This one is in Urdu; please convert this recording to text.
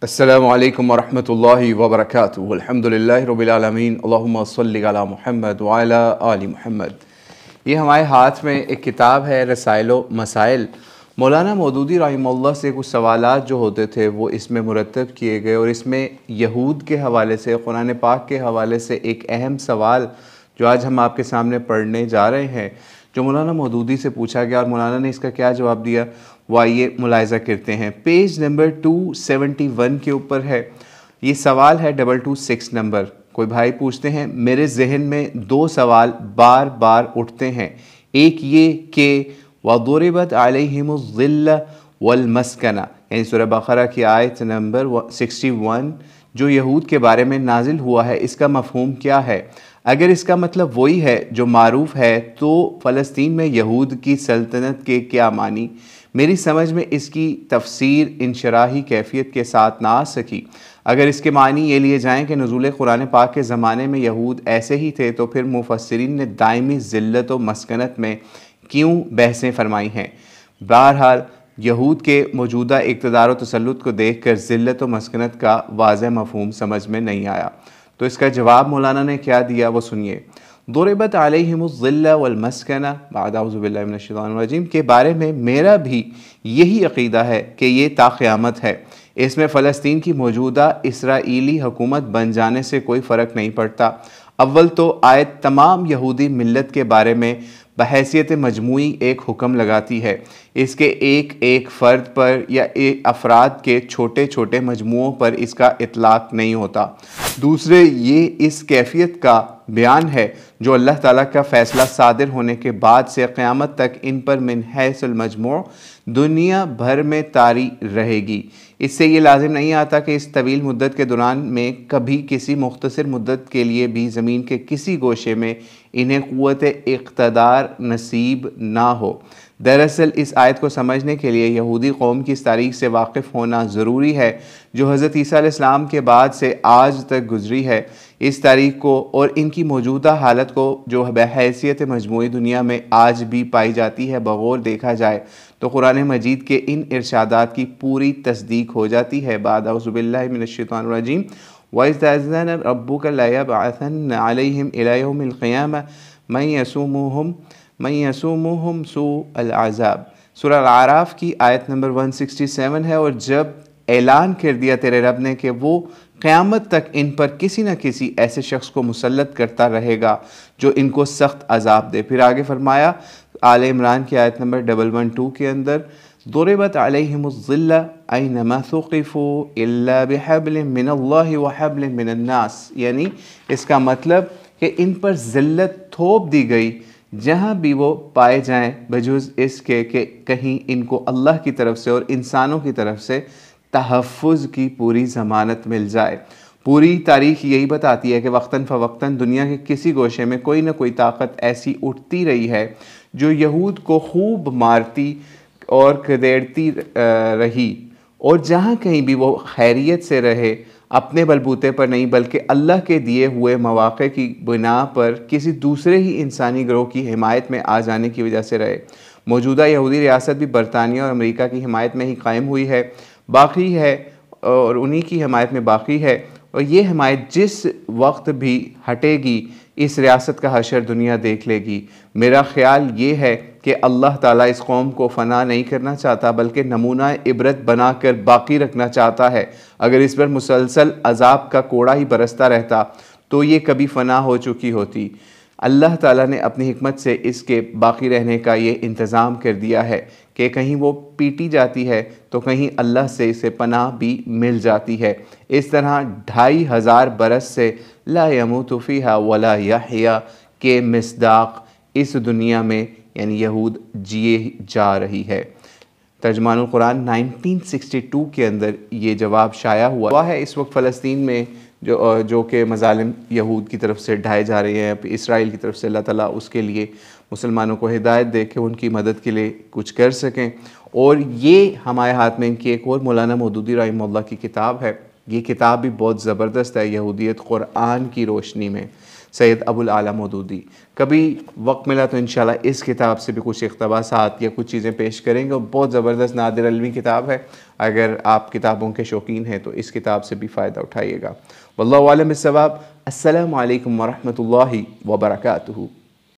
السلام علیکم ورحمۃ اللہ وبرکاتہ الحمدللہ رب العالمین اللہم صلی علی محمد وعلی آل محمد۔ یہ ہمارے ہاتھ میں ایک کتاب ہے رسائل و مسائل۔ مولانا مودودی رحمہ اللہ سے کچھ سوالات جو ہوتے تھے وہ اس میں مرتب کیے گئے، اور اس میں یہود کے حوالے سے، قرآن پاک کے حوالے سے ایک اہم سوال جو آج ہم آپ کے سامنے پڑھنے جا رہے ہیں، جو مولانا مودودی سے پوچھا گیا اور مولانا نے اس کا کیا جواب دیا، وہ آئیے ملاحظہ کرتے ہیں۔ پیج نمبر 271 کے اوپر ہے یہ سوال، ہے 226 نمبر۔ کوئی بھائی پوچھتے ہیں میرے ذہن میں دو سوال بار بار اٹھتے ہیں، ایک یہ کہ وَضُرِبَتْ عَلَيْهِمُ الظِّلَّ وَالْمَسْكَنَةِ، یعنی سورہ بقرہ کی آیت نمبر 61 جو یہود کے بارے میں نازل ہوا ہے، اس کا مفہوم کیا ہے؟ اگر اس کا مطلب وہی ہے جو معروف ہے تو فلسطین میں یہود کی سلطنت کے کیا معنی؟ میری سمجھ میں اس کی تفسیر انشراحی کیفیت کے ساتھ نہ آ سکی۔ اگر اس کے معنی یہ لیے جائیں کہ نزول قرآن پاک کے زمانے میں یہود ایسے ہی تھے، تو پھر مفسرین نے دائمی ذلت و مسکنت میں کیوں بحثیں فرمائی ہیں؟ بہرحال یہود کے موجودہ اقتدار و تسلط کو دیکھ کر ذلت و مسکنت کا واضح مفہوم سمجھ میں نہیں آیا۔ تو اس کا جواب مولانا نے کیا دیا وہ سنیے۔ ضربت علیہم الظل والمسکنہ بعد اعوذ باللہ من الشیطان الرجیم کے بارے میں میرا بھی یہی عقیدہ ہے کہ یہ تا قیامت ہے۔ اس میں فلسطین کی موجودہ اسرائیلی حکومت بن جانے سے کوئی فرق نہیں پڑتا۔ اول تو آیت تمام یہودی ملت کے بارے میں بحیثیت مجموعی ایک حکم لگاتی ہے، اس کے ایک ایک فرد پر یا افراد کے چھوٹے چھوٹے مجموعوں پر اس کا اطلاق نہیں ہوتا۔ دوسرے یہ اس کیفیت کا بیان ہے جو اللہ تعالیٰ کا فیصلہ صادر ہونے کے بعد سے قیامت تک ان پر من حیث المجموع دنیا بھر میں طاری رہے گی۔ اس سے یہ لازم نہیں آتا کہ اس طویل مدت کے دوران میں کبھی کسی مختصر مدت کے لیے بھی زمین کے کسی گوشے میں انہیں قوت اقتدار نصیب نہ ہو۔ دراصل اس آیت کو سمجھنے کے لیے یہودی قوم کی اس تاریخ سے واقف ہونا ضروری ہے جو حضرت عیسیٰ علیہ السلام کے بعد سے آج تک گزری ہے۔ اس تاریخ کو اور ان کی موجودہ حالت کو جو بحیثیت مجموعی دنیا میں آج بھی پائی جاتی ہے بغور دیکھا جائے تو قرآن مجید کے ان ارشادات کی پوری تصدیق ہو جاتی ہے۔ بعد اعوذ باللہ من الشیطان الرجیم وَإِذْ تَأَذَّنَ رَبُّكَ لَيَبْعَثَنَّ عَلَيْهِمْ إِلَى يَوْمِ الْقِيَامَةِ مَن يَسُومُهُمْ سُوءَ الْعَذَابِ۔ سورہ الاعراف کی آیت نمبر 167 ہے، اور جب اعلان کر دیا تیرے رب نے کہ وہ قیامت تک ان پر کسی نہ کسی ایسے شخص کو مسلط کرتا رہے گا جو ان کو سخت عذاب دے۔ پھر آگے فرمایا آل عمران کی آیت نمبر 112 کے اندر ضربت علیہم الظل اینما ثقفوا الا بحبل من اللہ وحبل من الناس، یعنی اس کا مطلب کہ ان پر ذلت تھوپ دی گئی جہاں بھی وہ پائے جائیں بجز اس کے کہ کہیں ان کو اللہ کی طرف سے اور انسانوں کی طرف سے تحفظ کی پوری ضمانت مل جائے۔ پوری تاریخ یہی بتاتی ہے کہ وقتاً فوقتاً دنیا کے کسی گوشے میں کوئی نہ کوئی طاقت ایسی اٹھتی رہی ہے جو یہود کو خوب مارتی اور کھدیڑتی رہی، اور جہاں کہیں بھی وہ خیریت سے رہے، اپنے بلبوتے پر نہیں بلکہ اللہ کے دیے ہوئے مواقع کی بنا پر کسی دوسرے ہی انسانی گروہ کی حمایت میں آ جانے کی وجہ سے رہے۔ موجودہ یہودی ریاست بھی برطانیہ اور امریکہ کی حمایت میں ہی قائم ہوئی ہے، باقی ہے اور انہی کی حمایت میں باقی ہے، اور یہ حمایت جس وقت بھی ہٹے گی اس ریاست کا حشر دنیا دیکھ لے گی۔ میرا خیال یہ ہے کہ اللہ تعالیٰ اس قوم کو فنا نہیں کرنا چاہتا بلکہ نمونہ عبرت بنا کر باقی رکھنا چاہتا ہے۔ اگر اس پر مسلسل عذاب کا کوڑا ہی برستا رہتا تو یہ کبھی فنا ہو چکی ہوتی۔ اللہ تعالیٰ نے اپنی حکمت سے اس کے باقی رہنے کا یہ انتظام کر دیا ہے کہ کہیں وہ پیٹی جاتی ہے تو کہیں اللہ سے اسے پناہ بھی مل جاتی ہے۔ اس طرح 2500 برس سے لا يموت فیہا ولا یحیا کے مصداق اس دنیا میں یعنی یہود جیے جا رہی ہے۔ ترجمان القرآن 1962 کے اندر یہ جواب شائع ہوا ہے۔ اس وقت فلسطین میں جو کہ مظالم یہود کی طرف سے ڈھائے جا رہے ہیں، اسرائیل کی طرف سے اللہ تعالیٰ اس کے لیے مسلمانوں کو ہدایت دے کے ان کی مدد کے لیے کچھ کر سکیں۔ اور یہ ہمارے ہاتھ میں ان کی ایک اور مولانا مودودی رحمہ اللہ کی کتاب ہے۔ یہ کتاب بھی بہت زبردست ہے، یہودیت قرآن کی روشنی میں۔ سید ابو الاعلیٰ مودودی۔ کبھی وقت ملا تو انشاءاللہ اس کتاب سے بھی کچھ اقتباسات یا کچھ چیزیں پیش کریں گے، اور بہت زبردست نادر علمی کتاب ہے، اگر آپ کتابوں کے شوقین ہیں تو اس کتاب سے بھی فائدہ اٹھائیے گا۔ واللہ عالم بالصواب۔ السلام علیکم ورحمۃ اللہ وبرکاتہ۔